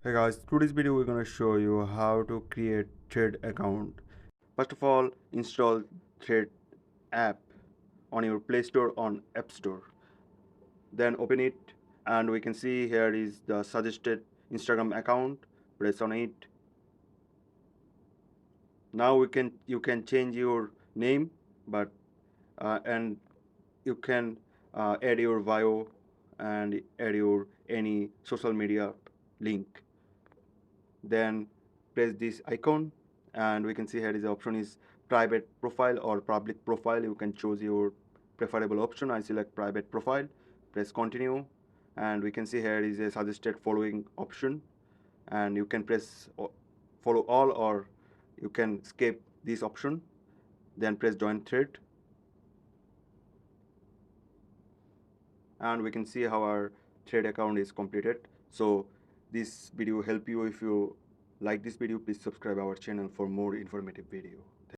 Hey guys, today's video we're gonna show you how to create Thread account. First of all, install Thread app on your Play Store on App Store. Then open it and we can see here is the suggested Instagram account. Press on it. Now you can change your name, but and you can add your bio and add your any social media link. Then press this icon and we can see here is the option is private profile or public profile. You can choose your preferable option. I select private profile, press continue, and we can see here is a suggested following option, and you can press follow all or you can skip this option. Then press join thread and we can see how our thread account is completed. So this video help you. If you like this video, please subscribe our channel for more informative video.